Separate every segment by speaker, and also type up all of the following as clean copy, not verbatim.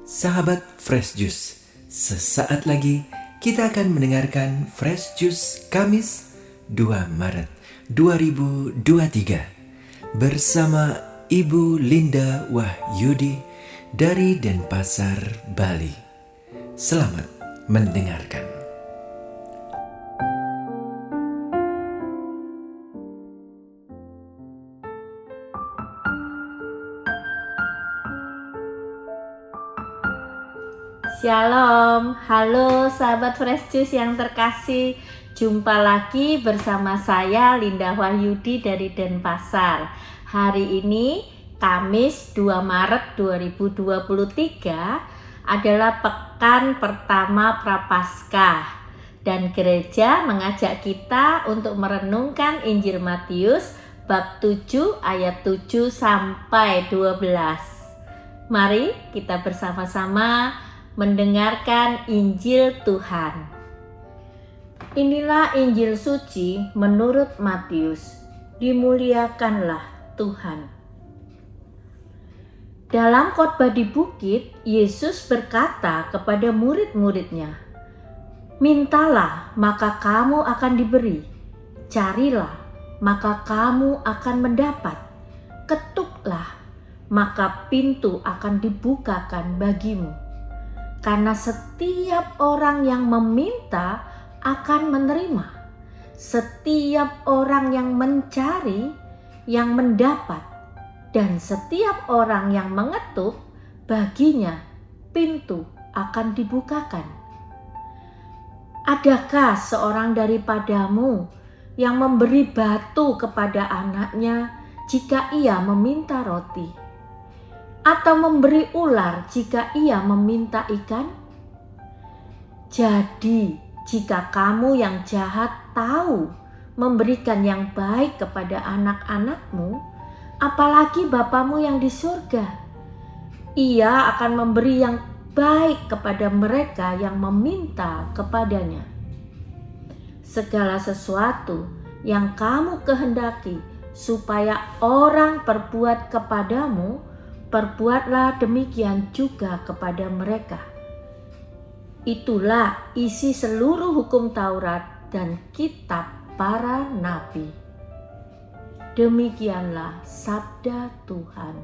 Speaker 1: Sahabat Fresh Juice, sesaat lagi kita akan mendengarkan Fresh Juice Kamis 2 Maret 2023 bersama Ibu Linda Wahyudi dari Denpasar, Bali. Selamat mendengarkan.
Speaker 2: Shalom, halo sahabat Fresh Juice yang terkasih. Jumpa lagi bersama saya Linda Wahyudi dari Denpasar. Hari ini Kamis 2 Maret 2023 adalah pekan pertama Prapaskah, dan gereja mengajak kita untuk merenungkan Injil Matius bab 7 ayat 7 sampai 12. Mari kita bersama-sama mendengarkan Injil Tuhan. Inilah Injil suci menurut Matius. Dimuliakanlah Tuhan. Dalam khotbah di bukit, Yesus berkata kepada murid-muridnya, "Mintalah, maka kamu akan diberi. Carilah, maka kamu akan mendapat. Ketuklah, maka pintu akan dibukakan bagimu. Karena setiap orang yang meminta akan menerima. Setiap orang yang mencari, yang mendapat. Dan setiap orang yang mengetuk, baginya pintu akan dibukakan. Adakah seorang daripadamu yang memberi batu kepada anaknya jika ia meminta roti? Atau memberi ular jika ia meminta ikan? Jadi, jika kamu yang jahat tahu memberikan yang baik kepada anak-anakmu, apalagi Bapamu yang di surga, Ia akan memberi yang baik kepada mereka yang meminta kepadanya. Segala sesuatu yang kamu kehendaki supaya orang perbuat kepadamu, perbuatlah demikian juga kepada mereka. Itulah isi seluruh hukum Taurat dan kitab para nabi." Demikianlah sabda Tuhan.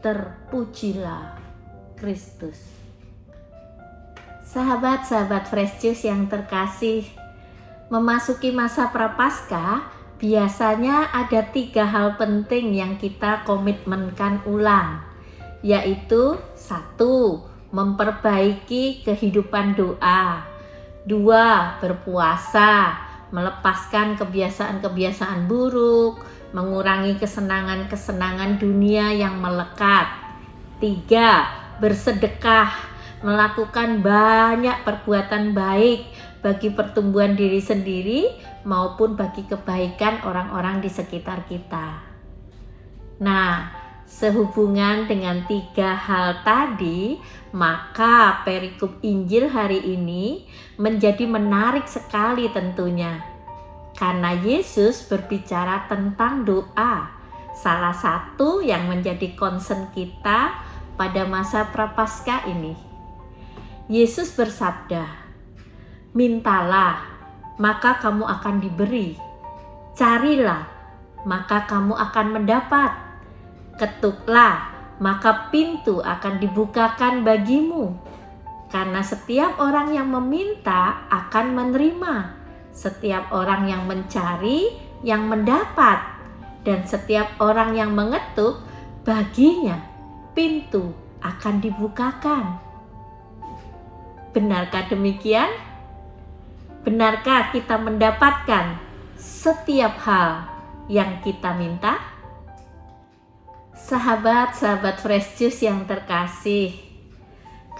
Speaker 2: Terpujilah Kristus. Sahabat-sahabat Fresh Juice yang terkasih, memasuki masa Prapaskah, biasanya ada 3 hal penting yang kita komitmenkan ulang, yaitu 1. Memperbaiki kehidupan doa. 2. Berpuasa, melepaskan kebiasaan-kebiasaan buruk, mengurangi kesenangan-kesenangan dunia yang melekat. 3. Bersedekah, melakukan banyak perbuatan baik bagi pertumbuhan diri sendiri maupun bagi kebaikan orang-orang di sekitar kita. Nah, sehubungan dengan 3 hal tadi, maka perikop Injil hari ini menjadi menarik sekali tentunya. Karena Yesus berbicara tentang doa, salah satu yang menjadi concern kita pada masa Prapaskah ini. Yesus bersabda, "Mintalah, maka kamu akan diberi. Carilah, maka kamu akan mendapat. Ketuklah, maka pintu akan dibukakan bagimu. Karena setiap orang yang meminta akan menerima. Setiap orang yang mencari, yang mendapat. Dan setiap orang yang mengetuk, baginya pintu akan dibukakan." Benarkah demikian? Benarkah kita mendapatkan setiap hal yang kita minta? Sahabat-sahabat Fresh Juice yang terkasih,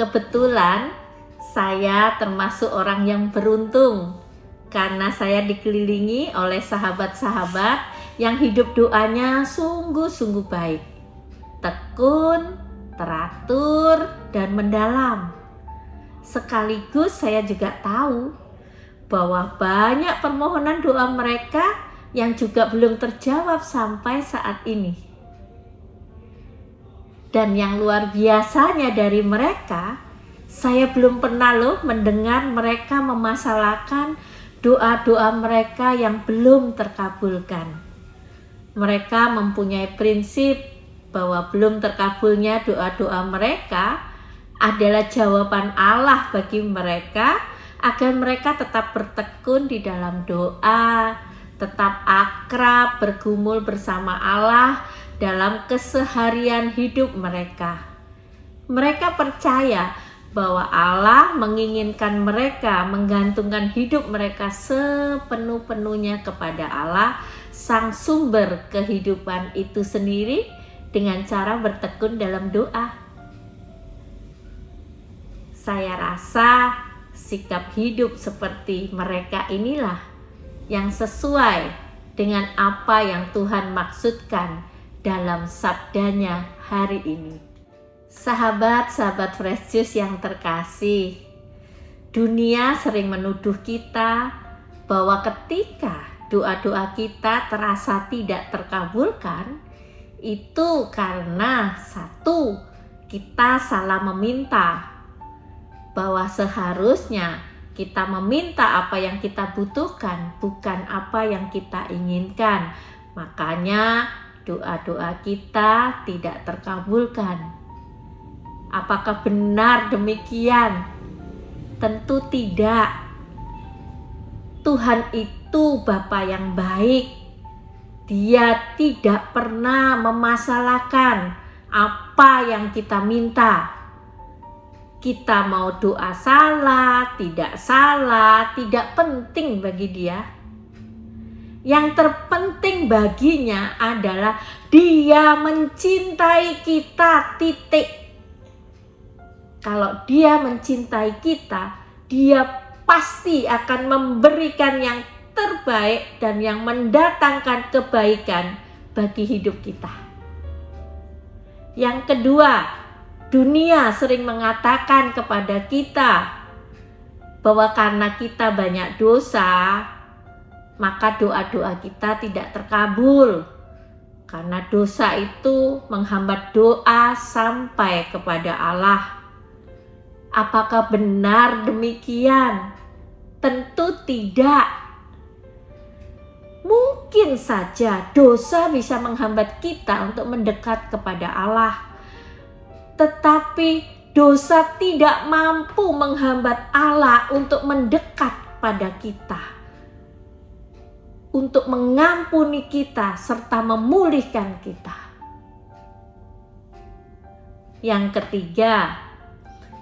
Speaker 2: kebetulan saya termasuk orang yang beruntung karena saya dikelilingi oleh sahabat-sahabat yang hidup doanya sungguh-sungguh baik, tekun, teratur, dan mendalam. Sekaligus saya juga tahu bahwa banyak permohonan doa mereka yang juga belum terjawab sampai saat ini. Dan yang luar biasanya dari mereka, saya belum pernah mendengar mereka memasalahkan doa-doa mereka yang belum terkabulkan. Mereka mempunyai prinsip bahwa belum terkabulnya doa-doa mereka adalah jawaban Allah bagi mereka agar mereka tetap bertekun di dalam doa, tetap akrab bergumul bersama Allah dalam keseharian hidup mereka. Mereka percaya bahwa Allah menginginkan mereka menggantungkan hidup mereka sepenuh-penuhnya kepada Allah, sang sumber kehidupan itu sendiri, dengan cara bertekun dalam doa. Saya rasa sikap hidup seperti mereka inilah yang sesuai dengan apa yang Tuhan maksudkan dalam sabdanya hari ini. Sahabat-sahabat Fresh Juice yang terkasih, dunia sering menuduh kita bahwa ketika doa-doa kita terasa tidak terkabulkan, itu karena satu, kita salah meminta, bahwa seharusnya kita meminta apa yang kita butuhkan, bukan apa yang kita inginkan. Makanya doa-doa kita tidak terkabulkan. Apakah benar demikian? Tentu tidak. Tuhan itu Bapa yang baik. Dia tidak pernah memasalahkan apa yang kita minta. Kita mau doa salah, tidak penting bagi Dia. Yang terpenting baginya adalah Dia mencintai kita, titik. Kalau Dia mencintai kita, Dia pasti akan memberikan yang terbaik dan yang mendatangkan kebaikan bagi hidup kita. Yang kedua, dunia sering mengatakan kepada kita bahwa karena kita banyak dosa, maka doa-doa kita tidak terkabul. Karena dosa itu menghambat doa sampai kepada Allah. Apakah benar demikian? Tentu tidak. Mungkin saja dosa bisa menghambat kita untuk mendekat kepada Allah. Tetapi dosa tidak mampu menghambat Allah untuk mendekat pada kita, untuk mengampuni kita serta memulihkan kita. Yang ketiga,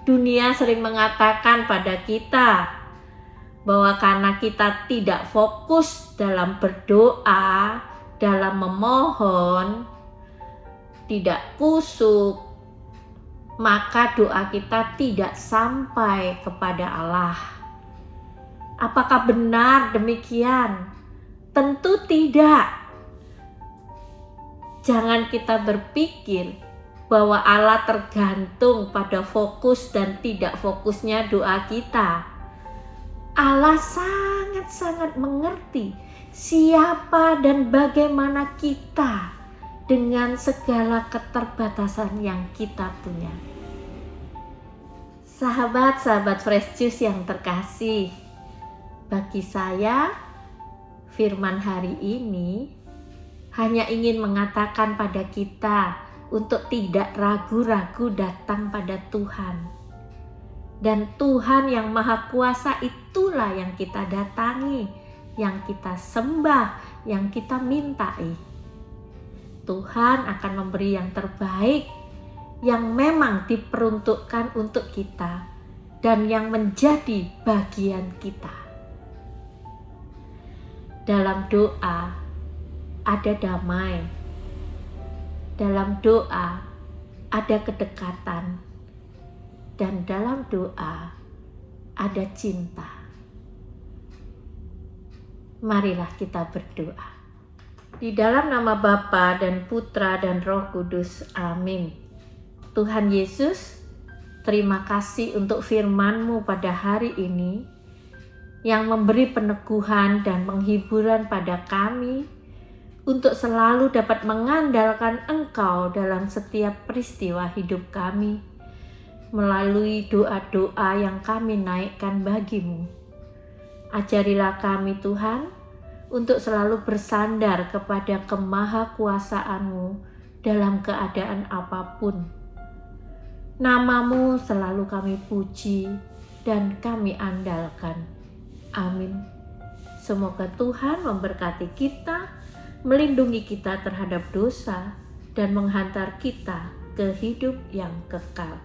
Speaker 2: dunia sering mengatakan pada kita bahwa karena kita tidak fokus dalam berdoa, dalam memohon, tidak kusuk, maka doa kita tidak sampai kepada Allah. Apakah benar demikian? Tentu tidak. Jangan kita berpikir bahwa Allah tergantung pada fokus dan tidak fokusnya doa kita. Allah sangat-sangat mengerti siapa dan bagaimana kita dengan segala keterbatasan yang kita punya. Sahabat-sahabat Fresh Juice yang terkasih, bagi saya firman hari ini hanya ingin mengatakan pada kita untuk tidak ragu-ragu datang pada Tuhan. Dan Tuhan yang Maha Kuasa itulah yang kita datangi, yang kita sembah, yang kita mintai. Tuhan akan memberi yang terbaik, yang memang diperuntukkan untuk kita, dan yang menjadi bagian kita. Dalam doa ada damai. Dalam doa ada kedekatan, dan dalam doa ada cinta. Marilah kita berdoa. Di dalam nama Bapa dan Putra dan Roh Kudus. Amin. Tuhan Yesus, terima kasih untuk firman-Mu pada hari ini yang memberi peneguhan dan penghiburan pada kami untuk selalu dapat mengandalkan Engkau dalam setiap peristiwa hidup kami, melalui doa-doa yang kami naikkan bagi-Mu. Ajarilah kami Tuhan, untuk selalu bersandar kepada kemahakuasaan-Mu dalam keadaan apapun. Nama-Mu selalu kami puji dan kami andalkan. Amin. Semoga Tuhan memberkati kita, melindungi kita terhadap dosa, dan menghantar kita ke hidup yang kekal.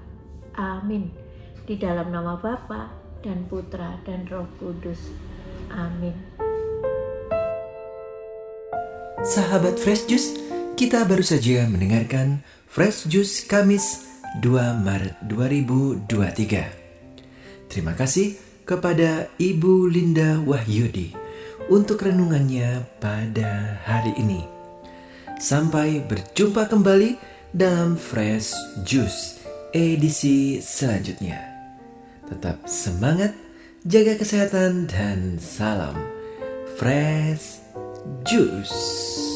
Speaker 2: Amin. Di dalam nama Bapa dan Putra dan Roh Kudus. Amin.
Speaker 1: Sahabat Fresh Juice, kita baru saja mendengarkan Fresh Juice Kamis 2 Maret 2023. Terima kasih kepada Ibu Linda Wahyudi untuk renungannya pada hari ini. Sampai berjumpa kembali dalam Fresh Juice edisi selanjutnya. Tetap semangat, jaga kesehatan, dan salam Fresh Juice.